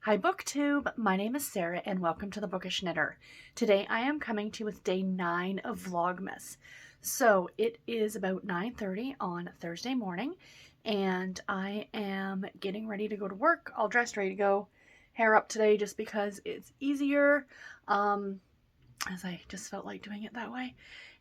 Hi BookTube, my name is Sarah and welcome to the Bookish Knitter. Today I am coming to you with day 9 of Vlogmas. So it is about 9:30 on Thursday morning and I am getting ready to go to work, all dressed, ready to go. Hair up today just because it's easier, as I just felt like doing it that way.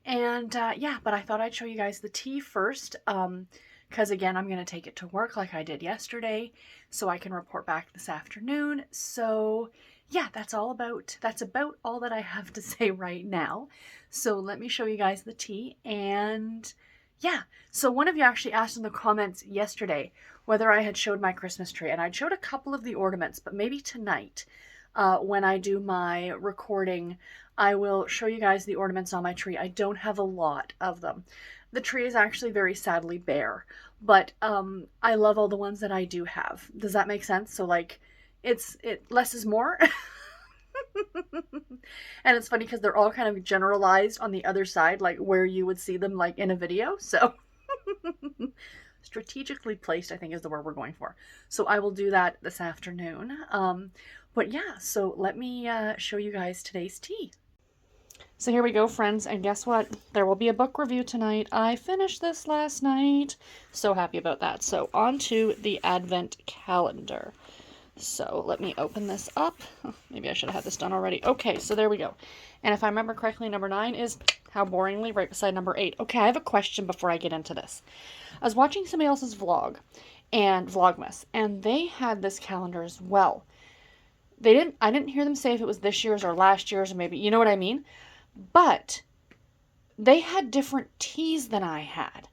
And yeah, but I thought I'd show you guys the tea first, because again, I'm going to take it to work like I did yesterday, so I can report back this afternoon. So yeah, that's about all that I have to say right now. So let me show you guys the tea. And yeah, so one of you actually asked in the comments yesterday whether I had showed my Christmas tree, and I'd showed a couple of the ornaments, but maybe tonight, when I do my recording, I will show you guys the ornaments on my tree. I don't have a lot of them. The tree is actually very sadly bare, but I love all the ones that I do have. Does that make sense? So like, less is more. And it's funny because they're all kind of generalized on the other side, like where you would see them like in a video. So strategically placed, I think, is the word we're going for. So I will do that this afternoon. But yeah, so let me show you guys today's tea. So here we go, friends, and guess what? There will be a book review tonight. I finished this last night. So happy about that. So on to the Advent calendar. So let me open this up. Maybe I should have had this done already. Okay, so there we go. And if I remember correctly, number 9 is how boringly right beside number 8. Okay, I have a question before I get into this. I was watching somebody else's vlog and Vlogmas, and they had this calendar as well. I didn't hear them say if it was this year's or last year's or maybe, you know what I mean? But they had different teas than I had.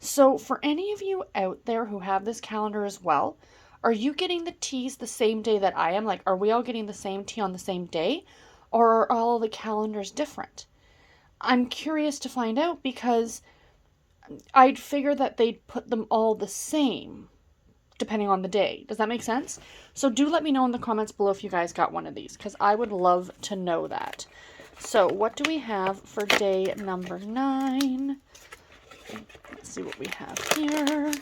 So for any of you out there who have this calendar as well, are you getting the teas the same day that I am? Like, are we all getting the same tea on the same day? Or are all the calendars different? I'm curious to find out because I'd figure that they'd put them all the same depending on the day. Does that make sense? So do let me know in the comments below if you guys got one of these, because I would love to know that. So what do we have for day number 9? Let's see what we have here.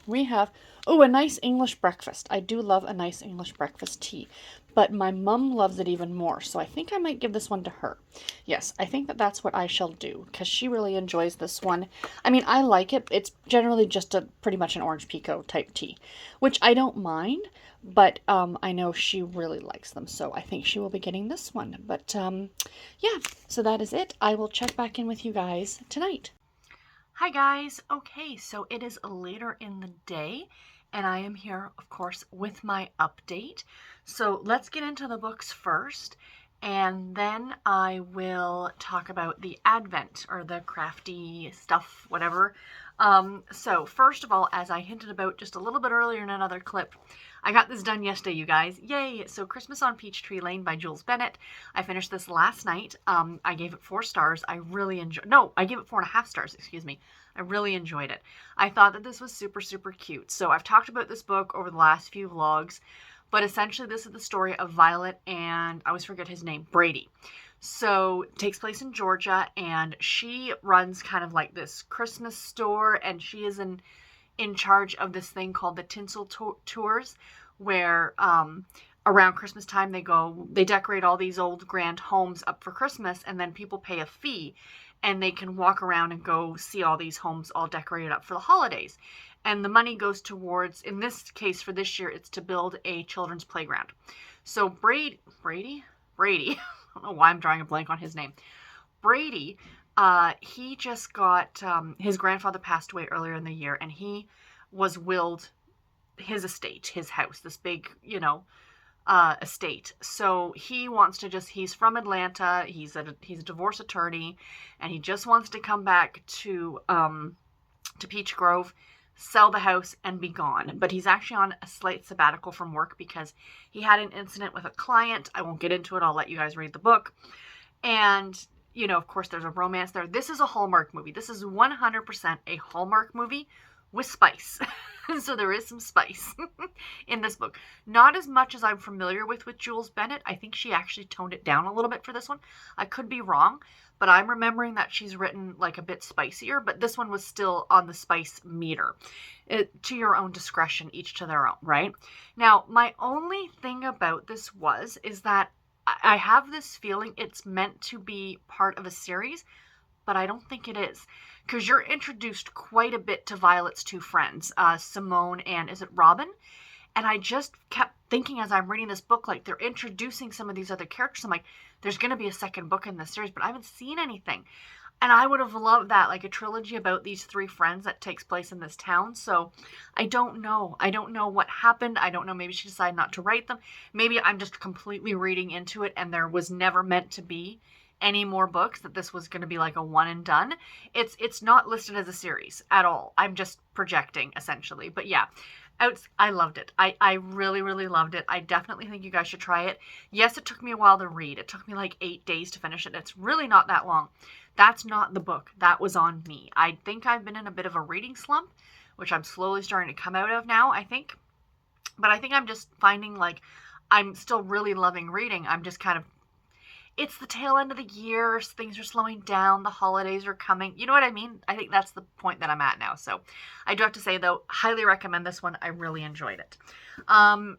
We have, oh, a nice English breakfast. I do love a nice English breakfast tea, but my mum loves it even more, so I think I might give this one to her. Yes, I think that that's what I shall do, because she really enjoys this one. I mean, I like it. It's generally just pretty much an orange pekoe type tea, which I don't mind, but I know she really likes them, so I think she will be getting this one. But yeah, so that is it. I will check back in with you guys tonight. Hi guys. Okay, so it is later in the day and I am here, of course, with my update. So let's get into the books first, and then I will talk about the Advent or the crafty stuff, whatever. So first of all, as I hinted about just a little bit earlier in another clip, I got this done yesterday, you guys. Yay! So Christmas on Peachtree Lane by Jules Bennett. I finished this last night. I gave it 4 stars. I really enjoyed, no, I gave it 4.5 stars, excuse me. I really enjoyed it. I thought that this was super, super cute. So I've talked about this book over the last few vlogs, but essentially this is the story of Violet and I always forget his name, Brady. So it takes place in Georgia, and she runs kind of like this Christmas store, and she is in charge of this thing called the Tinsel Tours, where around Christmas time they decorate all these old grand homes up for Christmas, and then people pay a fee and they can walk around and go see all these homes all decorated up for the holidays. And the money goes towards, in this case for this year, it's to build a children's playground. So Brady, I don't know why I'm drawing a blank on his name. Brady, he just got, his grandfather passed away earlier in the year, and he was willed his estate, his house, this big, estate. So he wants to he's from Atlanta, he's a divorce attorney, and he just wants to come back to Peach Grove, sell the house, and be gone. But he's actually on a slight sabbatical from work because he had an incident with a client. I won't get into it. I'll let you guys read the book. And, of course, there's a romance there. This is a Hallmark movie. This is 100% a Hallmark movie with spice. So there is some spice in this book. Not as much as I'm familiar with Jules Bennett. I think she actually toned it down a little bit for this one. I could be wrong, but I'm remembering that she's written like a bit spicier, but this one was still on the spice meter. To your own discretion, each to their own, right? Now, my only thing about this is that I have this feeling it's meant to be part of a series, but I don't think it is. Because you're introduced quite a bit to Violet's two friends, Simone and is it Robin? And I just kept thinking as I'm reading this book, like they're introducing some of these other characters. I'm like, there's going to be a second book in this series, but I haven't seen anything. And I would have loved that, like a trilogy about these three friends that takes place in this town. So I don't know. I don't know what happened. I don't know. Maybe she decided not to write them. Maybe I'm just completely reading into it and there was never meant to be any more books, that this was going to be like a one and done. It's not listed as a series at all. I'm just projecting essentially. But yeah, I loved it. I really, really loved it. I definitely think you guys should try it. Yes, it took me a while to read. It took me like 8 days to finish it. It's really not that long. That's not the book. That was on me. I think I've been in a bit of a reading slump, which I'm slowly starting to come out of now, I think. But I think I'm just finding like I'm still really loving reading. I'm just kind of, it's the tail end of the year, things are slowing down, the holidays are coming. You know what I mean? I think that's the point that I'm at now. So I do have to say, though, highly recommend this one. I really enjoyed it.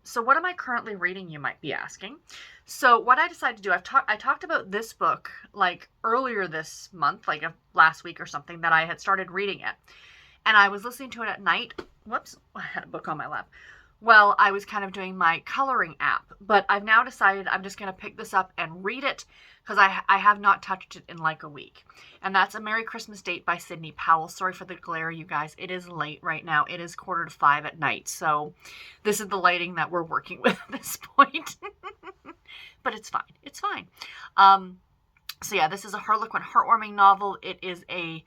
So what am I currently reading, you might be asking? So what I decided to do, I talked about this book like earlier this month, like last week or something, that I had started reading it. And I was listening to it at night. Whoops, I had a book on my lap. Well, I was kind of doing my coloring app, but I've now decided I'm just going to pick this up and read it because I have not touched it in like a week. And that's A Merry Christmas Date by Sidney Powell. Sorry for the glare, you guys. It is late right now. It is 4:45 at night. So this is the lighting that we're working with at this point. But it's fine. It's fine. So yeah, this is a Harlequin heartwarming novel. It is a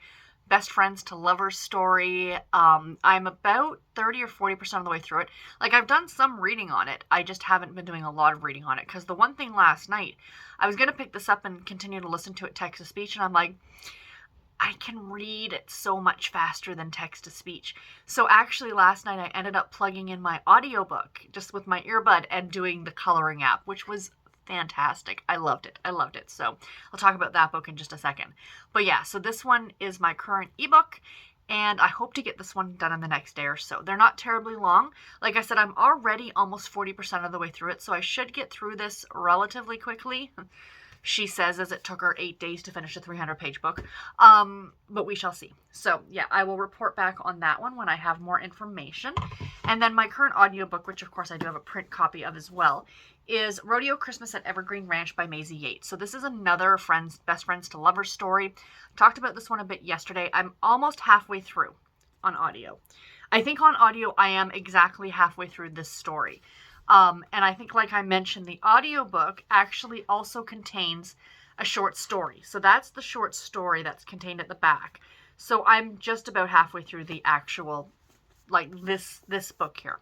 best friends to lovers story. I'm about 30 or 40% of the way through it. Like, I've done some reading on it. I just haven't been doing a lot of reading on it. Because the one thing last night, I was going to pick this up and continue to listen to it text to speech. And I'm like, I can read it so much faster than text to speech. So actually last night I ended up plugging in my audiobook just with my earbud and doing the coloring app, which was fantastic. I loved it. I loved it. So I'll talk about that book in just a second. But yeah, so this one is my current ebook, and I hope to get this one done in the next day or so. They're not terribly long. Like I said, I'm already almost 40% of the way through it, so I should get through this relatively quickly. She says, as it took her 8 days to finish a 300-page book. But we shall see. So yeah, I will report back on that one when I have more information. And then my current audiobook, which of course I do have a print copy of as well, is Rodeo Christmas at Evergreen Ranch by Maisie Yates. So this is another best friends to lovers story. Talked about this one a bit yesterday. I'm almost halfway through on audio. I think on audio I am exactly halfway through this story. And I think, like I mentioned, the audiobook actually also contains a short story. So that's the short story that's contained at the back. So I'm just about halfway through the actual, like this book here.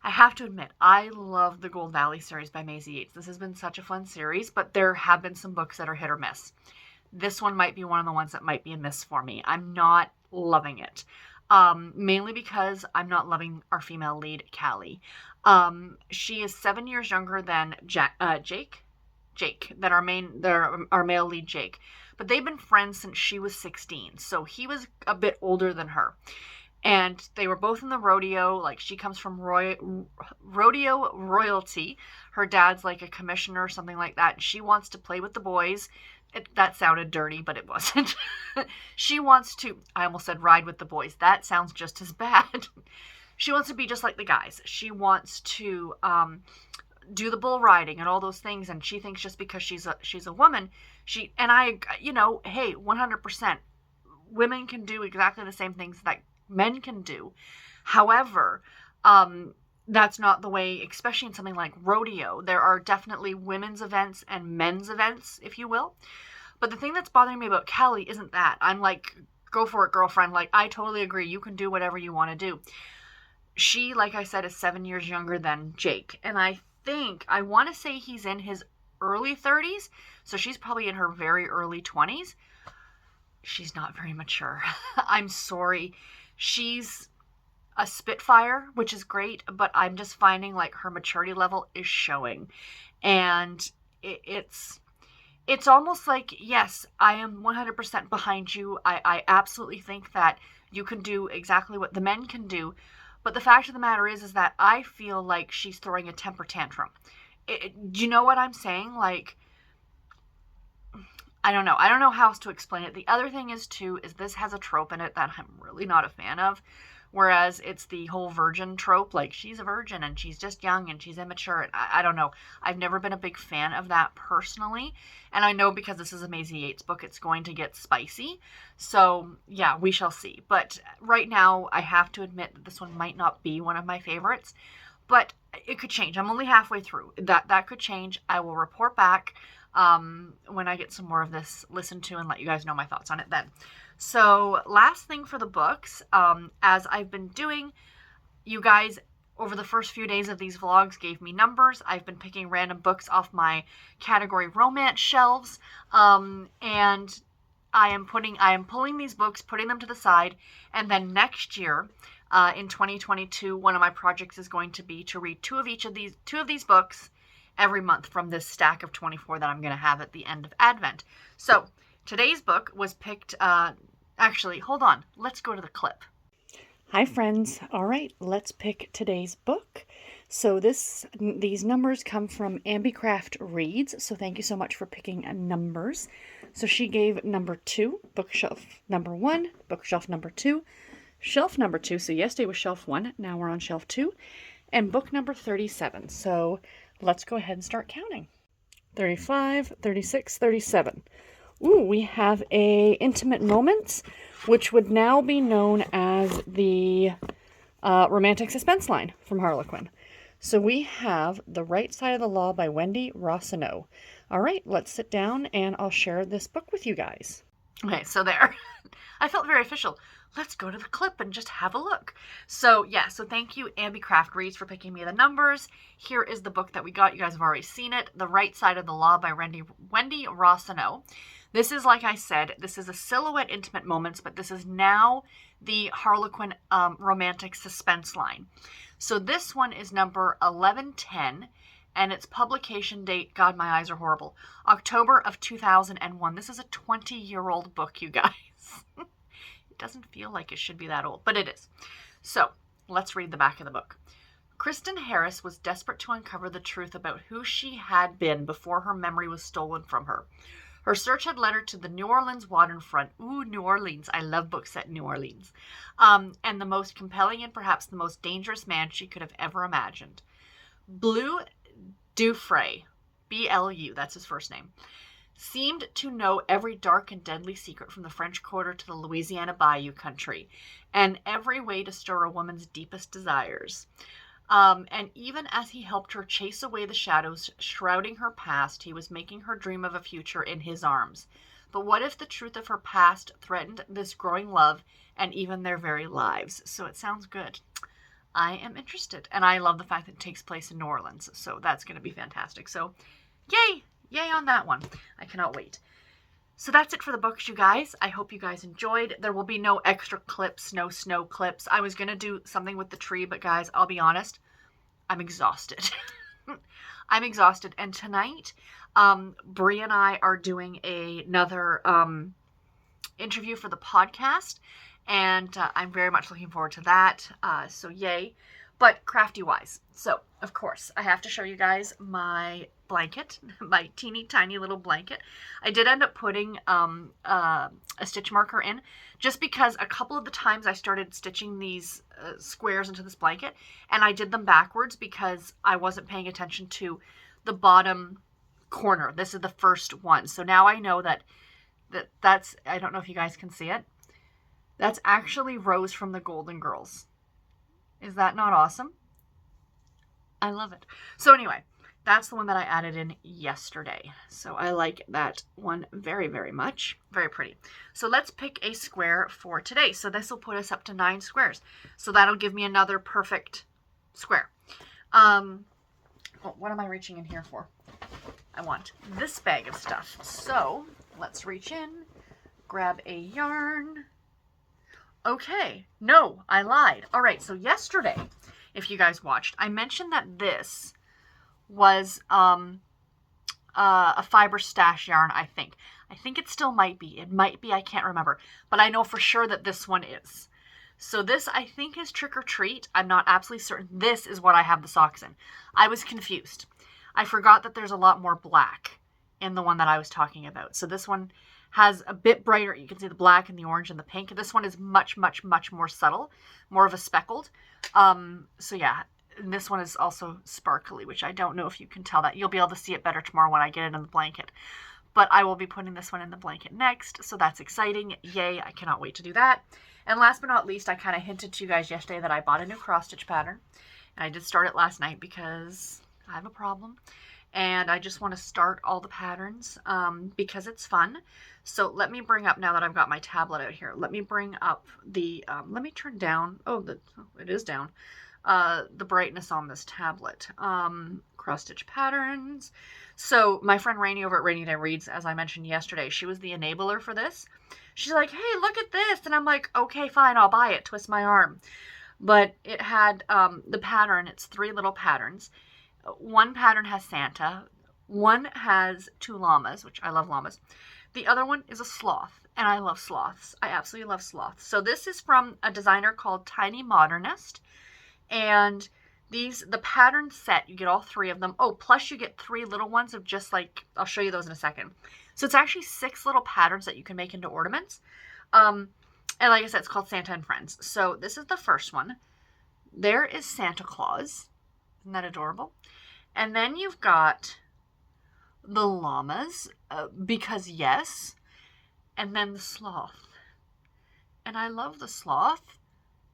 I have to admit, I love the Gold Valley series by Maisie Yates. This has been such a fun series, but there have been some books that are hit or miss. This one might be one of the ones that might be a miss for me. I'm not loving it. Mainly because I'm not loving our female lead, Callie. She is 7 years younger than Jake, that our male lead, Jake. But they've been friends since she was 16, so he was a bit older than her. And they were both in the rodeo. Like, she comes from rodeo royalty. Her dad's like a commissioner or something like that. She wants to play with the boys. That sounded dirty, but it wasn't. She wants to, I almost said ride with the boys. That sounds just as bad. She wants to be just like the guys. She wants to do the bull riding and all those things. And she thinks just because she's a woman, hey, 100%. Women can do exactly the same things that men can do. However, that's not the way, especially in something like rodeo. There are definitely women's events and men's events, if you will. But the thing that's bothering me about Callie isn't that. I'm like, go for it, girlfriend. Like, I totally agree. You can do whatever you want to do. She, like I said, is 7 years younger than Jake. And I want to say he's in his early 30s. So she's probably in her very early 20s. She's not very mature. I'm sorry. she's a spitfire, which is great, but I'm just finding like her maturity level is showing. And it's almost like, yes, I am 100% behind you. I absolutely think that you can do exactly what the men can do. But the fact of the matter is that I feel like she's throwing a temper tantrum. Do you know what I'm saying? Like, I don't know. I don't know how else to explain it. The other thing is, too, is this has a trope in it that I'm really not a fan of. Whereas it's the whole virgin trope, like she's a virgin and she's just young and she's immature. And I don't know. I've never been a big fan of that personally. And I know because this is a Maisie Yates book, it's going to get spicy. So, yeah, we shall see. But right now, I have to admit that this one might not be one of my favorites. But it could change. I'm only halfway through. That could change. I will report back when I get some more of this listened to and let you guys know my thoughts on it then. So last thing for the books, as I've been doing, you guys over the first few days of these vlogs gave me numbers. I've been picking random books off my category romance shelves, and I am pulling these books, putting them to the side, and then next year, in 2022, one of my projects is going to be to read two of these books every month from this stack of 24 that I'm going to have at the end of Advent. So today's book was picked, actually, hold on. Let's go to the clip. Hi, friends. All right, let's pick today's book. So these numbers come from Ambicraft Reads, so thank you so much for picking numbers. So she gave number 2, bookshelf number 1, bookshelf number 2, shelf number 2. So yesterday was shelf 1, now we're on shelf 2, and book number 37. So let's go ahead and start counting. 35, 36, 37. Ooh, we have a Intimate Moments, which would now be known as the romantic suspense line from Harlequin. So we have The Right Side of the Law by Wendy Rossino. All right, let's sit down and I'll share this book with you guys. Okay, so there. I felt very official. Let's go to the clip and just have a look. So yeah, so thank you Ambicraft Reads for picking me the numbers. Here is the book that we got. You guys have already seen it. The Right Side of the Law by Wendy Rossino. This is, like I said, this is a Silhouette Intimate Moments, but this is now the Harlequin romantic suspense line. So this one is number 1110, and its publication date, God, my eyes are horrible, October of 2001. This is a 20-year-old book, you guys. It doesn't feel like it should be that old, but it is. So let's read the back of the book. Kristen Harris was desperate to uncover the truth about who she had been before her memory was stolen from her. Her search had led her to the New Orleans waterfront. Ooh, New Orleans. I love books set in New Orleans. And the most compelling and perhaps the most dangerous man she could have ever imagined. Blue Dufresne, B-L-U, that's his first name, seemed to know every dark and deadly secret from the French Quarter to the Louisiana Bayou country, and every way to stir a woman's deepest desires. And even as he helped her chase away the shadows shrouding her past, he was making her dream of a future in his arms. But what if the truth of her past threatened this growing love and even their very lives? So it sounds good. I am interested. And I love the fact that it takes place in New Orleans. So that's going to be fantastic. So yay! Yay on that one. I cannot wait. So that's it for the books, you guys. I hope you guys enjoyed. There will be no extra clips, no snow clips. I was going to do something with the tree, but guys, I'll be honest, I'm exhausted. I'm exhausted. And tonight, Brie and I are doing another interview for the podcast, and I'm very much looking forward to that. So yay. But crafty-wise, so of course, I have to show you guys my blanket, my teeny tiny little blanket. I did end up putting a stitch marker in, just because a couple of the times I started stitching these squares into this blanket, and I did them backwards because I wasn't paying attention to the bottom corner. This is the first one. So now I know that's, I don't know if you guys can see it, that's actually Rose from the Golden Girls. Is that not awesome? I love it. So anyway, that's the one that I added in yesterday. So I like that one very, very much. Very pretty. So let's pick a square for today. So this will put us up to 9 squares. So that'll give me another perfect square. What am I reaching in here for? I want this bag of stuff. So let's reach in, grab a yarn. Okay, no, I lied. All right, so yesterday, if you guys watched, I mentioned that this was a fiber stash yarn, I think. I think it still might be. It might be, I can't remember. But I know for sure that this one is. So this, I think, is Trick or Treat. I'm not absolutely certain. This is what I have the socks in. I was confused. I forgot that there's a lot more black in the one that I was talking about. So this one has a bit brighter. You can see the black and the orange and the pink. This one is much, much, much more subtle, more of a speckled. So yeah, and this one is also sparkly, which I don't know if you can tell that. You'll be able to see it better tomorrow when I get it in the blanket. But I will be putting this one in the blanket next, so that's exciting. Yay, I cannot wait to do that. And last but not least, I kind of hinted to you guys yesterday that I bought a new cross-stitch pattern. And I did start it last night because I have a problem. And I just want to start all the patterns because it's fun. So let me bring up, now that I've got my tablet out here, let me bring up the, let me turn down, it is down, the brightness on this tablet. Cross-stitch patterns. So my friend Rainy over at Rainy Day Reads, as I mentioned yesterday, she was the enabler for this. She's like, hey, look at this. And I'm like, okay, fine, I'll buy it. Twist my arm. But it had the pattern. It's 3 little patterns. One pattern has Santa. One has 2 llamas, which I love llamas. The other one is a sloth, and I love sloths. I absolutely love sloths. So this is from a designer called Tiny Modernist. And the pattern set, you get all 3 of them. Oh, plus you get 3 little ones of just like, I'll show you those in a second. So it's actually 6 little patterns that you can make into ornaments. And like I said, it's called Santa and Friends. So this is the first one. There is Santa Claus. Isn't that adorable? And then you've got the llamas, because yes. And then the sloth. And I love the sloth.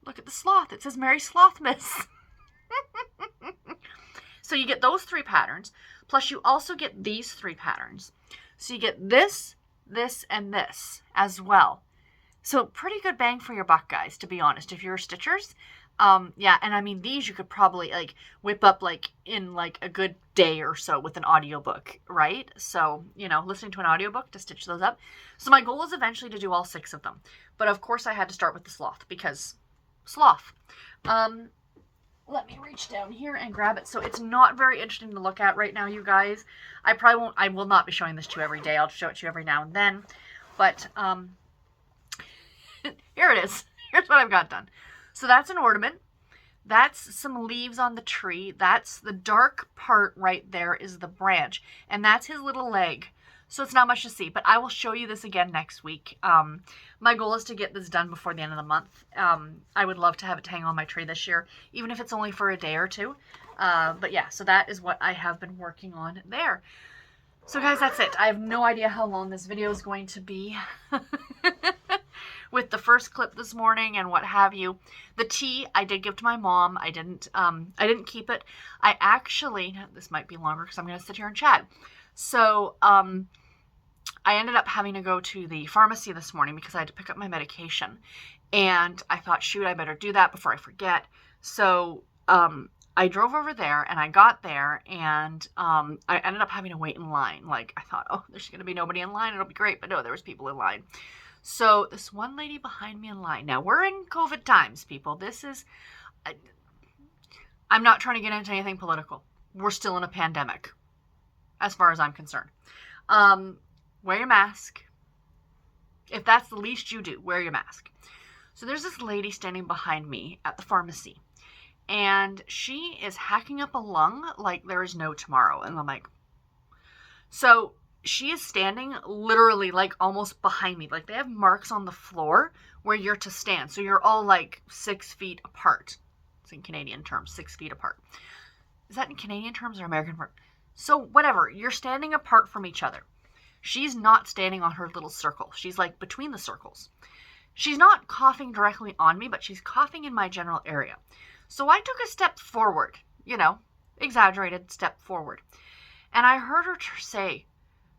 Look at the sloth. It says Merry Slothmas. So you get those 3 patterns, plus you also get these 3 patterns. So you get this, this, and this as well. So pretty good bang for your buck, guys, to be honest, if you're stitchers. Yeah, and I mean, these you could probably like whip up like in like a good day or so with an audiobook, right? So, you know, listening to an audiobook to stitch those up. So my goal is eventually to do all 6 of them. But of course I had to start with the sloth because sloth. Let me reach down here and grab it. So it's not very interesting to look at right now, you guys. I will not be showing this to you every day. I'll show it to you every now and then. But here it is. Here's what I've got done. So that's an ornament. That's some leaves on the tree. That's the dark part right there is the branch. And that's his little leg. So it's not much to see, but I will show you this again next week. My goal is to get this done before the end of the month. I would love to have it hang on my tree this year, even if it's only for a day or 2. But yeah, so that is what I have been working on there. So guys, that's it. I have no idea how long this video is going to be with the first clip this morning and what have you. The tea I did give to my mom. I didn't keep it. I actually, this might be longer because I'm going to sit here and chat. So, I ended up having to go to the pharmacy this morning because I had to pick up my medication. And I thought, shoot, I better do that before I forget. So, I drove over there and I got there and I ended up having to wait in line. Like, I thought, oh, there's going to be nobody in line. It'll be great. But no, there was people in line. So, this one lady behind me in line. Now, we're in COVID times, people. This is, I'm not trying to get into anything political. We're still in a pandemic, as far as I'm concerned. Wear your mask. If that's the least you do, wear your mask. So there's this lady standing behind me at the pharmacy. And she is hacking up a lung like there is no tomorrow. And I'm like, so she is standing literally like almost behind me. Like they have marks on the floor where you're to stand. So you're all like 6 feet apart. It's in Canadian terms, 6 feet apart. Is that in Canadian terms or American terms? So whatever, you're standing apart from each other. She's not standing on her little circle. She's like between the circles. She's not coughing directly on me, but she's coughing in my general area. So I took a step forward, you know, exaggerated step forward. And I heard her say,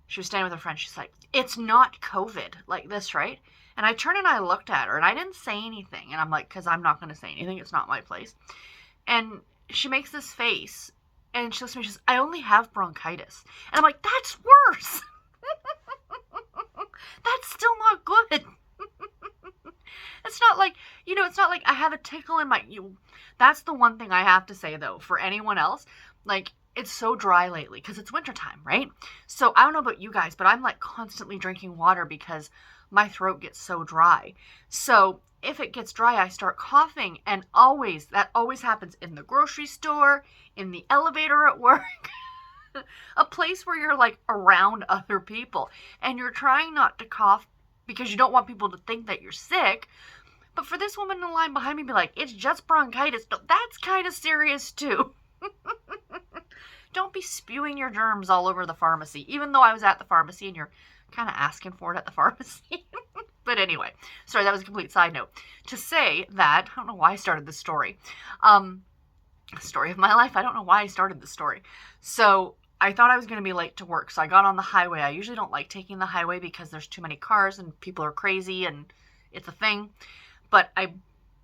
she was standing with her friend, she's like, it's not COVID, like this, right? And I turned and I looked at her and I didn't say anything. And I'm like, because I'm not going to say anything. It's not my place. And she makes this face and she looks at me, she says, I only have bronchitis. And I'm like, that's worse. That's still not good. It's not like, it's not like I have a tickle in my, that's the one thing I have to say though, for anyone else, like, it's so dry lately because it's wintertime, right? So I don't know about you guys, but I'm like constantly drinking water because my throat gets so dry. So if it gets dry, I start coughing, and that always happens in the grocery store, in the elevator at work, a place where you're like around other people, and you're trying not to cough because you don't want people to think that you're sick. But for this woman in the line behind me to be like, it's just bronchitis, no, that's kind of serious too. Don't be spewing your germs all over the pharmacy, even though I was at the pharmacy and you're kind of asking for it at the pharmacy. But anyway, sorry, that was a complete side note. To say that, I don't know why I started this story. Story of my life. I don't know why I started this story. So I thought I was going to be late to work, so I got on the highway. I usually don't like taking the highway because there's too many cars and people are crazy and it's a thing. But I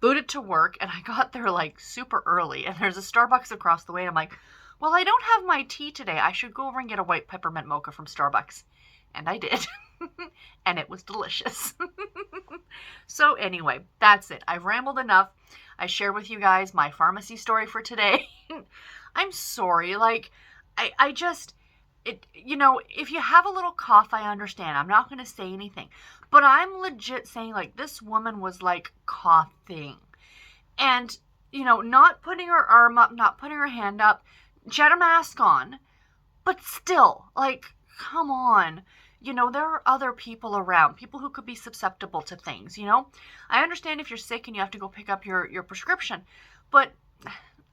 booted to work and I got there like super early, and there's a Starbucks across the way, and I'm like, well, I don't have my tea today. I should go over and get a white peppermint mocha from Starbucks. And I did. And it was delicious. So anyway, that's it. I've rambled enough. I shared with you guys my pharmacy story for today. I'm sorry. Like, I just, if you have a little cough, I understand. I'm not going to say anything. But I'm legit saying, like, this woman was, like, coughing. And, not putting her arm up, not putting her hand up. She had a mask on. But still, like, come on. There are other people around, people who could be susceptible to things, I understand if you're sick and you have to go pick up your prescription, but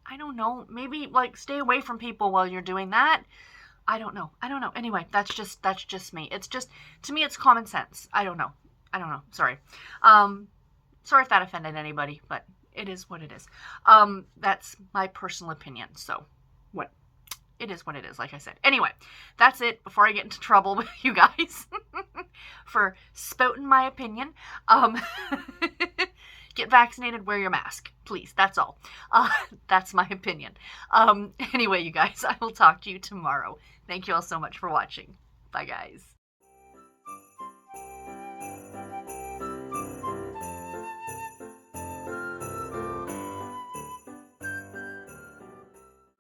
I don't know, maybe like stay away from people while you're doing that. I don't know. Anyway, that's just me. It's just, to me, it's common sense. I don't know. Sorry. Sorry if that offended anybody, but it is what it is. That's my personal opinion. So what? It is what it is, like I said. Anyway, that's it before I get into trouble with you guys for spouting my opinion. Get vaccinated, wear your mask, please. That's all. That's my opinion. Anyway, you guys, I will talk to you tomorrow. Thank you all so much for watching. Bye, guys.